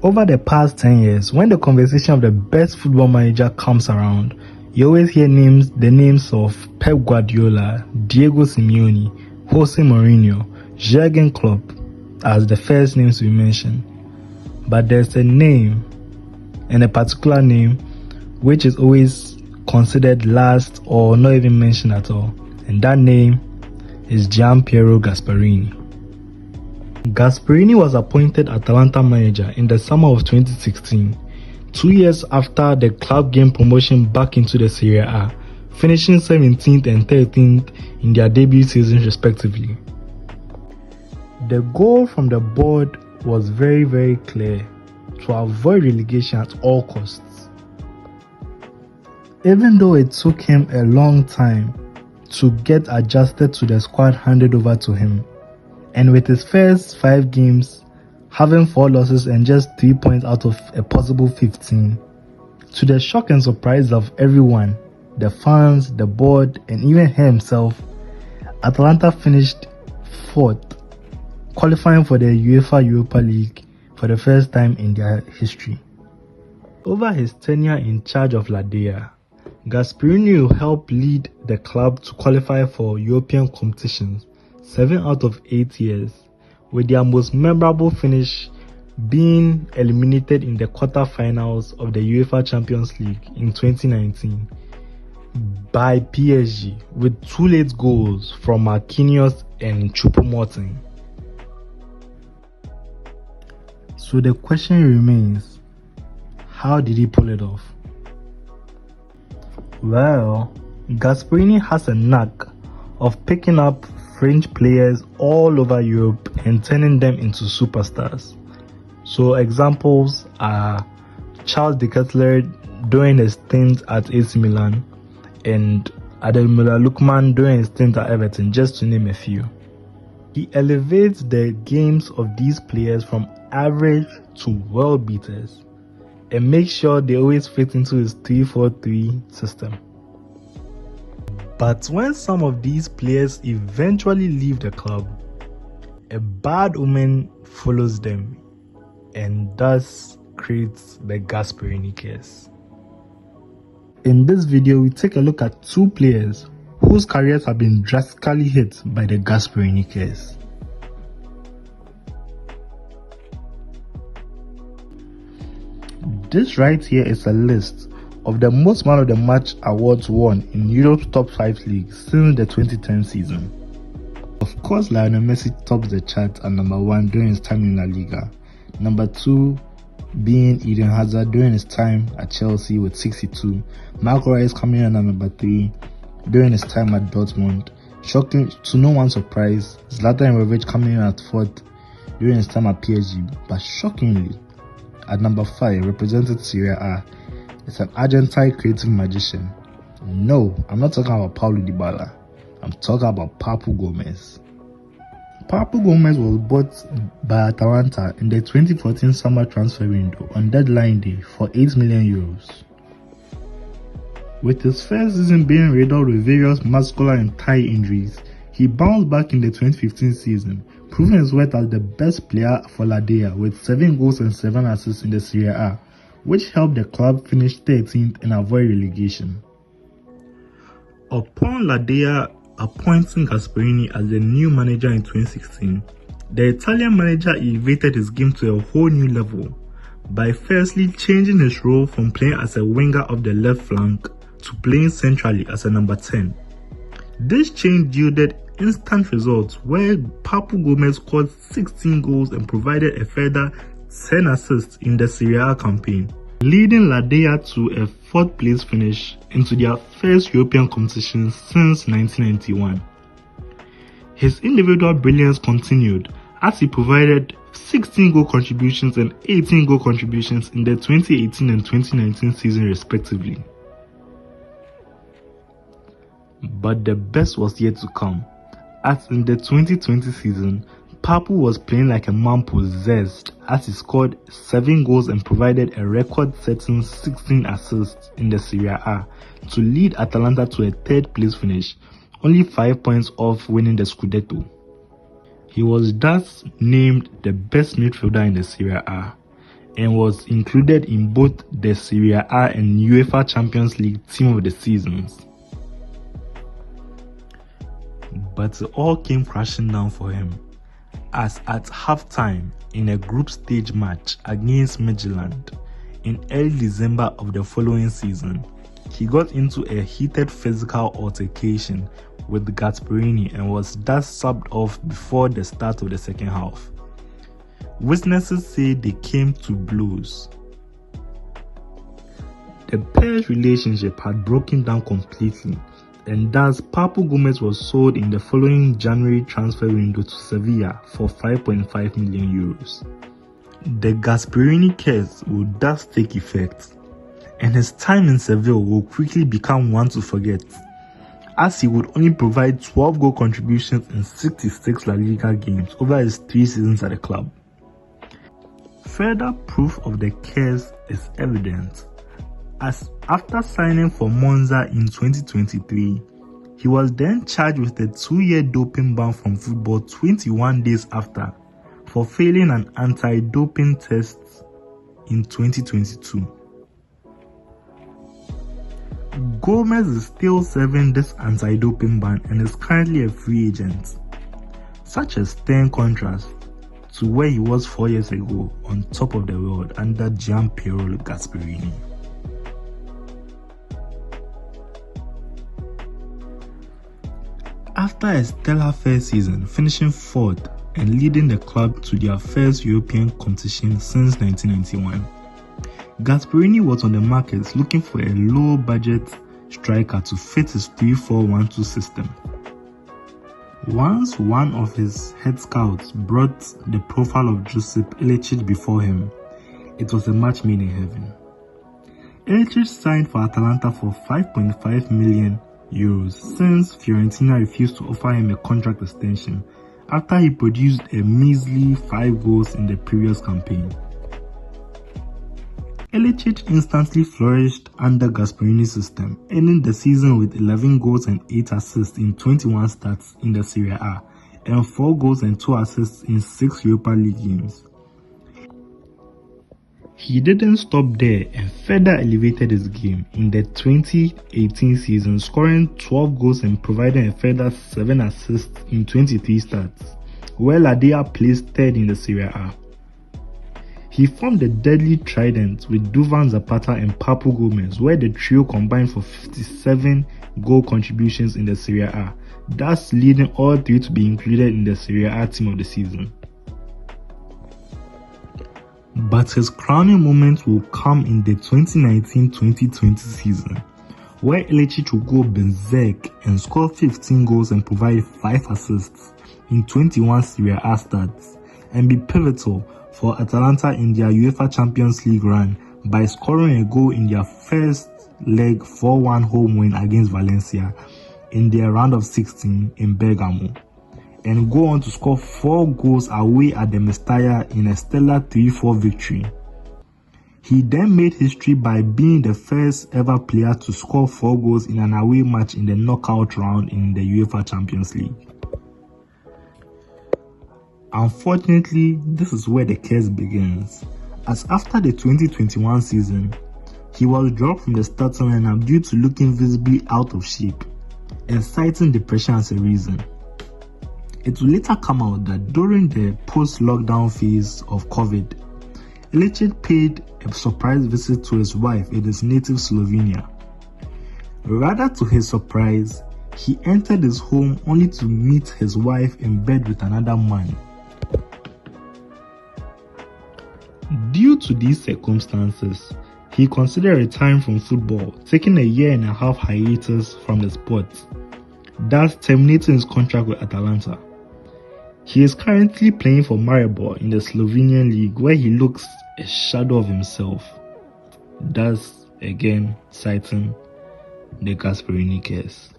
Over the past 10 years, when the conversation of the best football manager comes around, you always hear the names of Pep Guardiola, Diego Simeone, Jose Mourinho, Jurgen Klopp as the first names to be mentioned. But there's a name, and a particular name, which is always considered last or not even mentioned at all. And that name is Gianpiero Gasperini. Gasperini was appointed Atalanta manager in the summer of 2016, 2 years after the club gained promotion back into the Serie A, finishing 17th and 13th in their debut seasons respectively. The goal from the board was very, very clear: to avoid relegation at all costs. Even though it took him a long time to get adjusted to the squad handed over to him, and with his first 5 games having 4 losses and just 3 points out of a possible 15, to the shock and surprise of everyone, the fans, the board, and even himself, Atalanta finished 4th, qualifying for the UEFA Europa League for the first time in their history. Over his tenure in charge of Ladea, Gasperini helped lead the club to qualify for European competitions 7 out of 8 years, with their most memorable finish being eliminated in the quarter-finals of the UEFA Champions League in 2019 by PSG with 2 late goals from Marquinhos and Choupo-Moting. So the question remains, how did he pull it off? Well, Gasperini has a knack of picking up French players all over Europe and turning them into superstars. So examples are Charles de Ketelaere during his stint at AC Milan and Ademola Lookman during his stint at Everton, just to name a few. He elevates the games of these players from average to world beaters and makes sure they always fit into his 3-4-3 system. But when some of these players eventually leave the club, a bad omen follows them and thus creates the Gasperini curse. In this video, we take a look at 2 players whose careers have been drastically hit by the Gasperini curse. This right here is a list of the most man of the match awards won in Europe's top 5 leagues since the 2010 season. Of course, Lionel Messi tops the chart at number 1 during his time in La Liga, number 2 being Eden Hazard during his time at Chelsea with 62, Marco Reus coming in at number 3 during his time at Dortmund, shocking to no one's surprise, Zlatan Ibrahimovic coming in at 4th during his time at PSG, but shockingly, at number 5 represented Serie A, it's an Argentine creative magician. No, I'm not talking about Paulo Dybala. I'm talking about Papu Gomez. Papu Gomez was bought by Atalanta in the 2014 summer transfer window on deadline day for €8 million. With his first season being riddled with various muscular and thigh injuries, he bounced back in the 2015 season, proving his worth as the best player for Ladea with 7 goals and 7 assists in the Serie A, which helped the club finish 13th and avoid relegation. Upon Ladea appointing Gasperini as the new manager in 2016, the Italian manager elevated his game to a whole new level by firstly changing his role from playing as a winger of the left flank to playing centrally as a number 10. This change yielded instant results where Papu Gomez scored 16 goals and provided a further 10 assists in the Serie A campaign, leading Ladea to a 4th place finish into their first European competition since 1991. His individual brilliance continued as he provided 16 goal contributions and 18 goal contributions in the 2018 and 2019 season respectively. But the best was yet to come, as in the 2020 season, Papu was playing like a man possessed as he scored 7 goals and provided a record-setting 16 assists in the Serie A to lead Atalanta to a 3rd place finish, only 5 points off winning the Scudetto. He was thus named the best midfielder in the Serie A, and was included in both the Serie A and UEFA Champions League Team of the Seasons. But it all came crashing down for him, as at halftime in a group stage match against Midtjylland in early December of the following season, he got into a heated physical altercation with Gasperini and was thus subbed off before the start of the second half. Witnesses say they came to blows. The pair's relationship had broken down completely, and thus Papu Gomez was sold in the following January transfer window to Sevilla for 5.5 million euros. The Gasperini curse would thus take effect, and his time in Seville will quickly become one to forget, as he would only provide 12 goal contributions in 66 La Liga games over his 3 seasons at the club. Further proof of the curse is evident, as after signing for Monza in 2023, he was then charged with a 2-year doping ban from football 21 days after for failing an anti-doping test in 2022. Gomez is still serving this anti-doping ban and is currently a free agent, such a stern contrast to where he was 4 years ago on top of the world under Gianpiero Gasperini. After a stellar first season, finishing 4th and leading the club to their first European competition since 1991, Gasperini was on the market looking for a low-budget striker to fit his 3-4-1-2 system. Once one of his head scouts brought the profile of Josip Ilicic before him, it was a match made in heaven. Ilicic signed for Atalanta for 5.5 million euros since Fiorentina refused to offer him a contract extension after he produced a measly 5 goals in the previous campaign. Ilicic instantly flourished under Gasperini's system, ending the season with 11 goals and 8 assists in 21 starts in the Serie A and 4 goals and 2 assists in 6 Europa League games. He didn't stop there and further elevated his game in the 2018 season, scoring 12 goals and providing a further 7 assists in 23 starts, where Ladea placed 3rd in the Serie A. He formed a deadly trident with Duvan Zapata and Papu Gomez, where the trio combined for 57 goal contributions in the Serie A, thus leading all 3 to be included in the Serie A Team of the Season. But his crowning moment will come in the 2019-2020 season, where Ilicic will go berserk and score 15 goals and provide 5 assists in 21 Serie A starts, and be pivotal for Atalanta in their UEFA Champions League run by scoring a goal in their first leg 4-1 home win against Valencia in their round of 16 in Bergamo, and go on to score 4 goals away at the Mestalla in a stellar 3-4 victory. He then made history by being the first ever player to score 4 goals in an away match in the knockout round in the UEFA Champions League. Unfortunately, this is where the curse begins, as after the 2021 season, he was dropped from the starting lineup due to looking visibly out of shape, and citing depression as a reason. It will later come out that during the post-lockdown phase of COVID, Ilicic paid a surprise visit to his wife in his native Slovenia. Rather to his surprise, he entered his home only to meet his wife in bed with another man. Due to these circumstances, he considered retiring from football, taking a 1.5-year hiatus from the sport, thus terminating his contract with Atalanta. He is currently playing for Maribor in the Slovenian league, where he looks a shadow of himself, thus again citing the Gasperini case.